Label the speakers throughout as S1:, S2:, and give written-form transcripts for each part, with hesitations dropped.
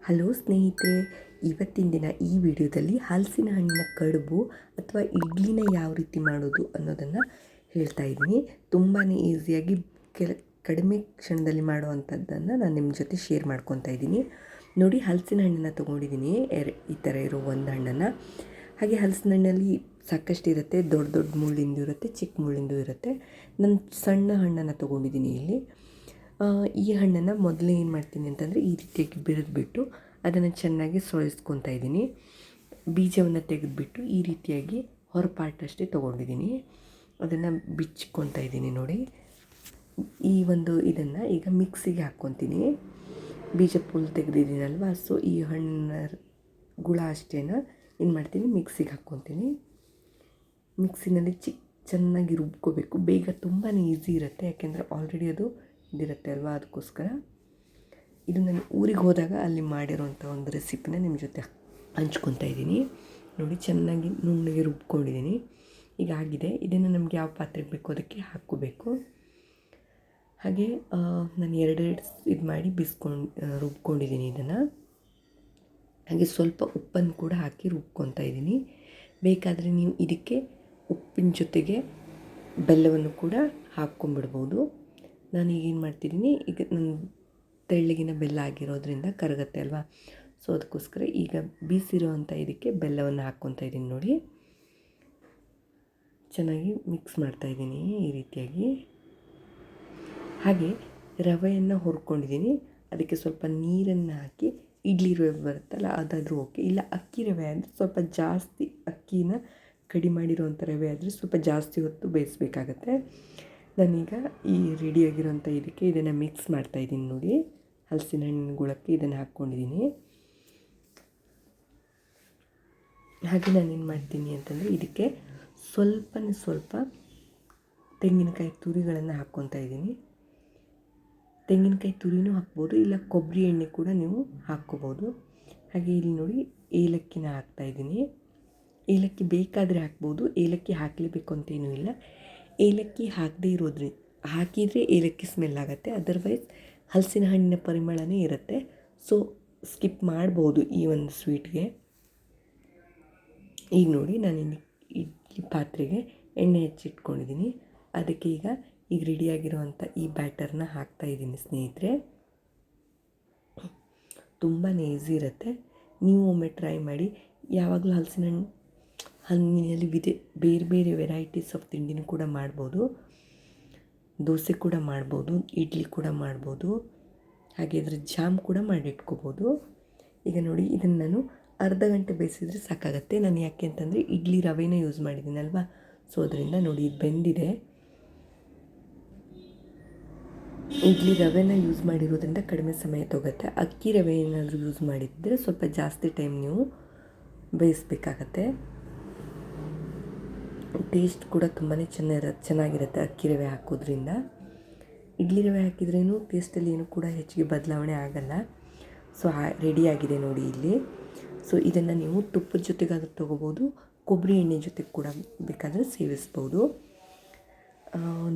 S1: Hello ಸ್ನೇಹಿತರೆ, ಇವತ್ತಿನ ದಿನ ಈ ವಿಡಿಯೋದಲ್ಲಿ ಹಲಸಿನ ಹಣ್ಣಿನ ಕಡುಬು ಅಥವಾ ಇಡ್ಲಿನ ಯಾವ ರೀತಿ ಮಾಡೋದು ಅನ್ನೋದನ್ನು ಹೇಳ್ತಾ ಇದ್ದೀನಿ. ತುಂಬಾ ಈಸಿಯಾಗಿ ಕಡಿಮೆ ಕ್ಷಣದಲ್ಲಿ ಮಾಡುವಂಥದ್ದನ್ನು ನಾನು ನಿಮ್ಮ ಜೊತೆ ಶೇರ್ ಮಾಡ್ಕೊತಾ ಇದ್ದೀನಿ. ನೋಡಿ, ಹಲಸಿನ ಹಣ್ಣನ್ನು ತೊಗೊಂಡಿದ್ದೀನಿ, ಈ ಥರ ಇರೋ ಒಂದು ಹಣ್ಣನ್ನು. ಹಾಗೆ ಹಲಸಿನ ಹಣ್ಣಲ್ಲಿ ಸಾಕಷ್ಟು ಇರುತ್ತೆ, ದೊಡ್ಡ ದೊಡ್ಡ ಮುಳ್ಳಿಂದು ಇರುತ್ತೆ, ಚಿಕ್ಕ ಮುಳ್ಳಿಂದು ಇರುತ್ತೆ. ನಾನು ಸಣ್ಣ ಹಣ್ಣನ್ನು ತೊಗೊಂಡಿದ್ದೀನಿ ಇಲ್ಲಿ. ಈ ಹಣ್ಣನ್ನು ಮೊದಲೇ ಏನು ಮಾಡ್ತೀನಿ ಅಂತಂದರೆ, ಈ ರೀತಿಯಾಗಿ ಬಿರಿದ್ಬಿಟ್ಟು ಅದನ್ನು ಚೆನ್ನಾಗಿ ಸೋಳಿಸ್ಕೊತಾ ಇದ್ದೀನಿ. ಬೀಜವನ್ನು ತೆಗೆದುಬಿಟ್ಟು ಈ ರೀತಿಯಾಗಿ ಹೊರಪಾಟಷ್ಟೇ ತೊಗೊಂಡಿದ್ದೀನಿ. ಅದನ್ನು ಬಿಚ್ಕೊತಾ ಇದ್ದೀನಿ. ನೋಡಿ, ಈ ಒಂದು ಇದನ್ನು ಈಗ ಮಿಕ್ಸಿಗೆ ಹಾಕ್ಕೊತೀನಿ. ಬೀಜ ಫುಲ್ ತೆಗೆದಿದ್ದೀನಲ್ವ, ಸೊ ಈ ಹಣ್ಣಿನ ಗುಳ ಅಷ್ಟೇನ ಏನು ಮಾಡ್ತೀನಿ, ಮಿಕ್ಸಿಗೆ ಹಾಕ್ಕೊತೀನಿ. ಮಿಕ್ಸಿನಲ್ಲಿ ಚೆನ್ನಾಗಿ ರುಬ್ಕೋಬೇಕು. ಬೇಗ ತುಂಬಾ ಈಸಿ ಇರುತ್ತೆ, ಯಾಕೆಂದರೆ ಆಲ್ರೆಡಿ ಅದು ಇದಿರುತ್ತೆ ಅಲ್ವಾ, ಅದಕ್ಕೋಸ್ಕರ. ಇದು ನಾನು ಊರಿಗೆ ಹೋದಾಗ ಅಲ್ಲಿ ಮಾಡಿರೋಂಥ ಒಂದು ರೆಸಿಪಿನ ನಿಮ್ಮ ಜೊತೆ ಹಂಚ್ಕೊತಾ ಇದ್ದೀನಿ. ನೋಡಿ, ಚೆನ್ನಾಗಿ ನುಣ್ಣಗೆ ರುಬ್ಕೊಂಡಿದ್ದೀನಿ. ಈಗ ಆಗಿದೆ. ಇದನ್ನು ನಮಗೆ ಯಾವ ಪಾತ್ರೆಗೆ ಬೇಕೋ ಅದಕ್ಕೆ ಹಾಕ್ಕೋಬೇಕು. ಹಾಗೆ ನಾನು ಎರಡೆರಡು ಇದು ಮಾಡಿ ರುಬ್ಕೊಂಡಿದ್ದೀನಿ ಇದನ್ನು. ಹಾಗೆ ಸ್ವಲ್ಪ ಉಪ್ಪನ್ನು ಕೂಡ ಹಾಕಿ ರುಬ್ಕೊತಾ ಇದ್ದೀನಿ. ಬೇಕಾದರೆ ನೀವು ಇದಕ್ಕೆ ಉಪ್ಪಿನ ಜೊತೆಗೆ ಬೆಲ್ಲವನ್ನು ಕೂಡ ಹಾಕ್ಕೊಂಬಿಡ್ಬೋದು. ನಾನೀಗ ಏನು ಮಾಡ್ತಿದ್ದೀನಿ, ಈಗ ನನ್ನ ತೆಳ್ಳಗಿನ ಬೆಲ್ಲ ಆಗಿರೋದ್ರಿಂದ ಕರಗತ್ತೆ ಅಲ್ವಾ, ಸೊ ಅದಕ್ಕೋಸ್ಕರ ಈಗ ಬೀಸಿರೋವಂಥ ಇದಕ್ಕೆ ಬೆಲ್ಲವನ್ನು ಹಾಕ್ಕೊತಾ ಇದ್ದೀನಿ. ನೋಡಿ, ಚೆನ್ನಾಗಿ ಮಿಕ್ಸ್ ಮಾಡ್ತಾಯಿದ್ದೀನಿ ಈ ರೀತಿಯಾಗಿ. ಹಾಗೆ ರವೆಯನ್ನು ಹುರ್ಕೊಂಡಿದ್ದೀನಿ, ಅದಕ್ಕೆ ಸ್ವಲ್ಪ ನೀರನ್ನು ಹಾಕಿ, ಇಡ್ಲಿ ರವೆ ಬರುತ್ತಲ್ಲ ಅದಾದರೂ ಓಕೆ, ಇಲ್ಲ ಅಕ್ಕಿ ರವೆ ಅಂದರೆ ಸ್ವಲ್ಪ ಜಾಸ್ತಿ, ಅಕ್ಕಿನ ಕಡಿ ಮಾಡಿರೋವಂಥ ರವೆ ಆದರೆ ಸ್ವಲ್ಪ ಜಾಸ್ತಿ ಹೊತ್ತು ಬೇಯಿಸ್ಬೇಕಾಗತ್ತೆ. ನಾನೀಗ ಈ ರೆಡಿಯಾಗಿರೋಂಥ ಇದಕ್ಕೆ ಇದನ್ನು ಮಿಕ್ಸ್ ಮಾಡ್ತಾಯಿದ್ದೀನಿ. ನೋಡಿ, ಹಲಸಿನ ಹಣ್ಣಿನ ಗುಳಕ್ಕೆ ಇದನ್ನು ಹಾಕ್ಕೊಂಡಿದ್ದೀನಿ. ಹಾಗೆ ನಾನೇನು ಮಾಡ್ತೀನಿ ಅಂತಂದರೆ, ಇದಕ್ಕೆ ಸ್ವಲ್ಪ ತೆಂಗಿನಕಾಯಿ ತುರಿಗಳನ್ನು ಹಾಕ್ಕೊತಾ ಇದ್ದೀನಿ. ತೆಂಗಿನಕಾಯಿ ತುರಿನೂ ಹಾಕ್ಬೋದು, ಇಲ್ಲ ಕೊಬ್ಬರಿ ಎಣ್ಣೆ ಕೂಡ ನೀವು ಹಾಕ್ಕೋಬೋದು. ಹಾಗೆ ಇಲ್ಲಿ ನೋಡಿ, ಏಲಕ್ಕಿನ ಹಾಕ್ತಾಯಿದ್ದೀನಿ. ಏಲಕ್ಕಿ ಬೇಕಾದರೆ ಹಾಕ್ಬೋದು, ಏಲಕ್ಕಿ ಹಾಕಲೇಬೇಕು ಅಂತೇನೂ ಇಲ್ಲ. ಏಲಕ್ಕಿ ಹಾಕಿದರೆ ಏಲಕ್ಕಿ ಸ್ಮೆಲ್ ಆಗುತ್ತೆ, ಅದರ್ವೈಸ್ ಹಲಸಿನ ಹಣ್ಣಿನ ಪರಿಮಳನೇ ಇರುತ್ತೆ. ಸೊ ಸ್ಕಿಪ್ ಮಾಡ್ಬೋದು ಈ ಒಂದು ಸ್ವೀಟ್ಗೆ. ಈಗ ನೋಡಿ, ನಾನು ಇಡ್ಲಿ ಪಾತ್ರೆಗೆ ಎಣ್ಣೆ ಹೆಚ್ಚಿಟ್ಕೊಂಡಿದ್ದೀನಿ. ಅದಕ್ಕೆ ಈಗ ರೆಡಿಯಾಗಿರುವಂಥ ಈ ಬ್ಯಾಟರ್ನ ಹಾಕ್ತಾಯಿದ್ದೀನಿ ಸ್ನೇಹಿತರೆ. ತುಂಬಾ ಈಸಿ ಇರುತ್ತೆ, ನೀವು ಒಮ್ಮೆ ಟ್ರೈ ಮಾಡಿ. ಯಾವಾಗಲೂ ಹಣ್ಣಿನಲ್ಲಿ ಬೇರೆ ಬೇರೆ ವೆರೈಟೀಸ್ ಆಫ್ ತಿಂಡಿನೂ ಕೂಡ ಮಾಡ್ಬೋದು. ದೋಸೆ ಕೂಡ ಮಾಡ್ಬೋದು, ಇಡ್ಲಿ ಕೂಡ ಮಾಡ್ಬೋದು, ಹಾಗೆ ಇದರ ಜಾಮ್ ಕೂಡ ಮಾಡಿಟ್ಕೋಬೋದು. ಈಗ ನೋಡಿ, ಇದನ್ನು ನಾನು ಅರ್ಧ ಗಂಟೆ ಬೇಯಿಸಿದರೆ ಸಾಕಾಗತ್ತೆ. ನಾನು ಯಾಕೆ ಅಂತಂದರೆ ಇಡ್ಲಿ ರವೆನೇ ಯೂಸ್ ಮಾಡಿದ್ದೀನಲ್ವ, ಸೊ ಅದರಿಂದ ನೋಡಿ ಇದು ಬೆಂದಿದೆ. ಇಡ್ಲಿ ರವೆನ ಯೂಸ್ ಮಾಡಿರೋದ್ರಿಂದ ಕಡಿಮೆ ಸಮಯ ತೊಗುತ್ತೆ. ಅಕ್ಕಿ ರವೆ ಏನಾದರೂ ಯೂಸ್ ಮಾಡಿದರೆ ಸ್ವಲ್ಪ ಜಾಸ್ತಿ ಟೈಮ್ ನೀವು ಬೇಯಿಸ್ಬೇಕಾಗತ್ತೆ. ಟೇಸ್ಟ್ ಕೂಡ ತುಂಬಾ ಚೆನ್ನಾಗಿರುತ್ತೆ ಅಕ್ಕಿ ರವೆ ಹಾಕೋದ್ರಿಂದ. ಇಡ್ಲಿ ರವೆ ಹಾಕಿದ್ರೇನು ಟೇಸ್ಟಲ್ಲಿ ಏನೂ ಕೂಡ ಹೆಚ್ಚಿಗೆ ಬದಲಾವಣೆ ಆಗಲ್ಲ. ಸೊ ರೆಡಿಯಾಗಿದೆ ನೋಡಿ ಇಲ್ಲಿ. ಸೊ ಇದನ್ನು ನೀವು ತುಪ್ಪದ ಜೊತೆಗಾದರೂ ತೊಗೋಬೋದು, ಕೊಬ್ಬರಿ ಎಣ್ಣೆ ಜೊತೆಗೆ ಕೂಡ ಬೇಕಾದರೆ ಸೇವಿಸ್ಬೋದು.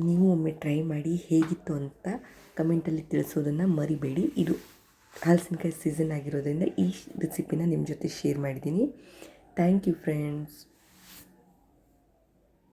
S1: ನೀವು ಒಮ್ಮೆ ಟ್ರೈ ಮಾಡಿ, ಹೇಗಿತ್ತು ಅಂತ ಕಮೆಂಟಲ್ಲಿ ತಿಳಿಸೋದನ್ನು ಮರಿಬೇಡಿ. ಇದು ಹಲಸಿನಕಾಯಿ ಸೀಸನ್ ಆಗಿರೋದ್ರಿಂದ ಈ ರೆಸಿಪಿನ ನಿಮ್ಮ ಜೊತೆ ಶೇರ್ ಮಾಡಿದ್ದೀನಿ. Thank you friends.